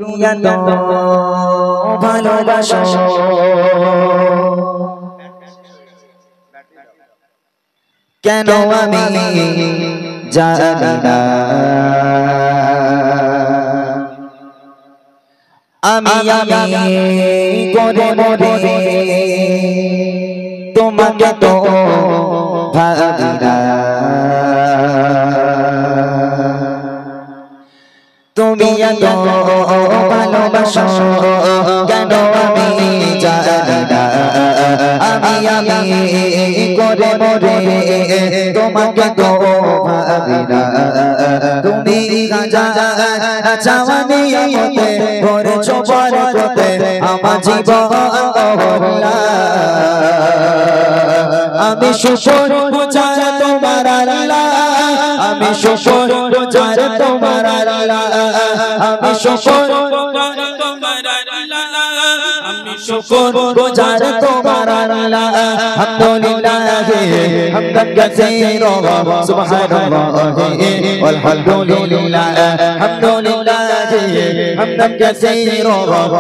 এত ভালোবাসো কেন আমি জানি না আমি করে মরে তোমাকে তো ভাবি না তুমি এত ভালোবাসো কেন আমি জানি না আমি করে মরে তোমাকে তো ভাবি না তুমি চাওয়ানি মতে করেছো বরকতে আমার জীবন আমি শুকর গুজার তোমার আল্লাহ আমি শুকর গুজার তোমার আল্লাহ আমি শুকর গুজার তোমার আল্লাহ আমি শুকর গুজার তোমার আল্লাহ আলহামদুলিল্লাহ হামদান কাসীরা সুবহানাল্লাহি ওয়ালহামদুলিল্লাহ আলহামদুলিল্লাহ হামদান কাসীরা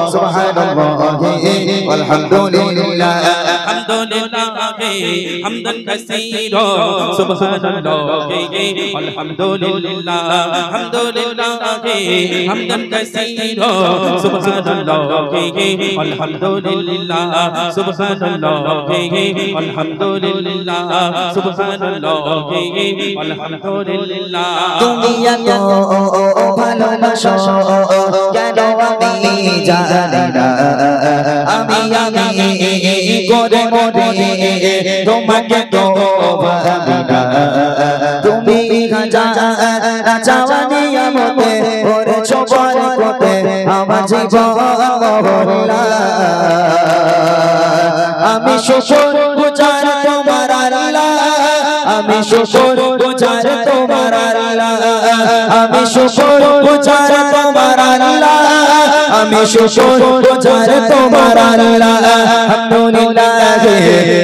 সুবহানাল্লাহি ওয়ালহামদুলিল্লাহ আলহামদুলিল্লাহ حمدا كثيرا سبحان الله الحمد لله الحمد لله حمدا كثيرا سبحان الله الحمد لله سبحان الله الحمد لله سبحان الله الحمد لله তুমি এত ভালোবাসো কেন আমি জানি না আমি করে মরে তোমাকে তো ভাবি না তুমি চাওয়ানি মতে করেছো বরকতে আমার জীবন আমি শুকর গুজার তোমার আল্লাহ আমি শুকর গুজার তোমার আল্লাহ আমি শুকর গুজার তোমার আল্লাহ আমি শুকর গুজার তোমার আল্লাহ আলহামদুলিল্লাহ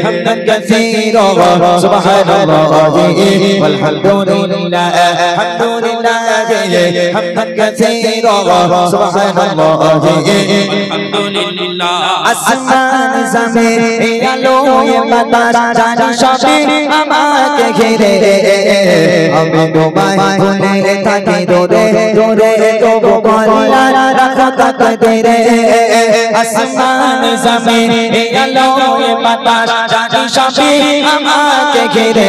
হামদান কাসীরা সুবহানাল্লাহি ওয়ালহামদুলিল্লাহ আলহামদুলিল্লাহ হামদান কাসীরা সুবহানাল্লাহি আলহামদুলিল্লাহ আসমান জমিন আলো বাতাস জানি সবই আমাকে ঘিরে আমি তোমায় ভুলে থাকি দূরে দূরে তবু কল্যাণ রাখো তাকদীরে আসমান জমিন আলো বাতাস জানি সবই আমাকে ঘিরে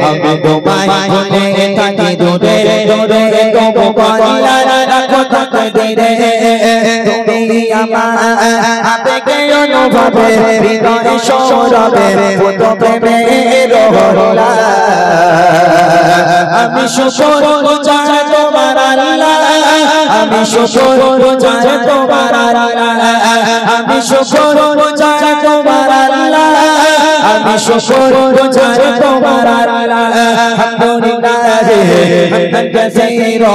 আমি তোমায় ভুলে থাকি দূরে দূরে তবু কল্যাণ রাখো তাকদীরে তুমি আমার আবেগে অনুভবে হৃদয় সৌরভে পুত প্রেমের রহলা আমি শুকর গুজার তোমার আল্লাহ আমি শুকর গুজার তোমার আল্লাহ আমি শুকর গুজার তোমার আল্লাহ আমি শুকর গুজার তোমার আল্লাহ আলহামদুলিল্লাহ হামদান কাসীরা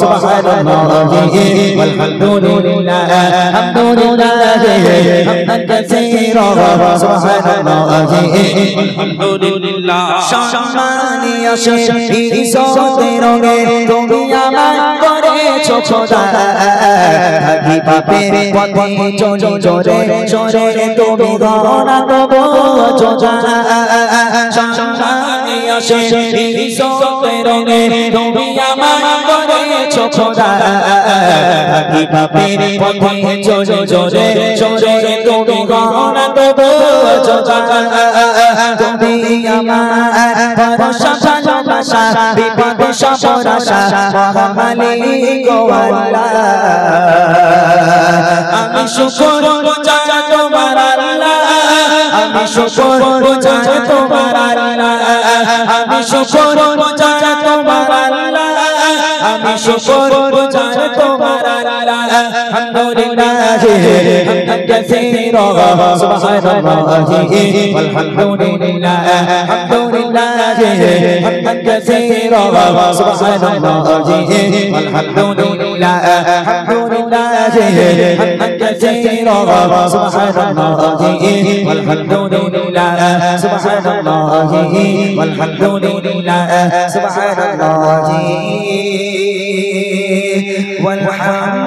সুবহানাল্লাহি ওয়ালহামদুলিল্লাহ আলহামদুলিল্লাহ হামদান কাসীরা সুবহানাল্লাহি আলহামদুলিল্লাহ সম্মানী আসে ইজ্জতের রঙে তুমি আমায় করেছো খোদা থাকি পাপের পথে চলি জোরে জোরে তুমি গহনা দেবো যোজা সম্মানী আসে ইজ্জতের রঙে তুমি আমায় করেছো খোদা থাকি পাপের পথে চলি জোরে জোরে তুমি গহনা দেবো যোজা তুমি আমার ভরসা ভালোবাসা বিপদে সফর আশা মহামালিক আল্লাহ আমি শুকর গুজার তোমার আল্লাহ আমি শুকর গুজার তোমার আল্লাহ আমি শুকর গুজার তোমার আল্লাহ আমি শুকর গুজার তোমার আল্লাহ আলহামদুলিল্লাহ হামদান কাসীরা সুবহানাল্লাহি ওয়ালহামদুলিল্লাহ আলহামদুলিল্লাহ হামদান কাসীরা সুবহানাল্লাহি ওয়ালহামদুলিল্লাহ আলহামদুলিল্লাহ হামদান কাসীরা সুবহানাল্লাহি ওয়ালহামদুলিল্লাহ সুবহানাল্লাহি ওয়ালহামদুলিল্লাহ সুবহানাল্লাহি والحمد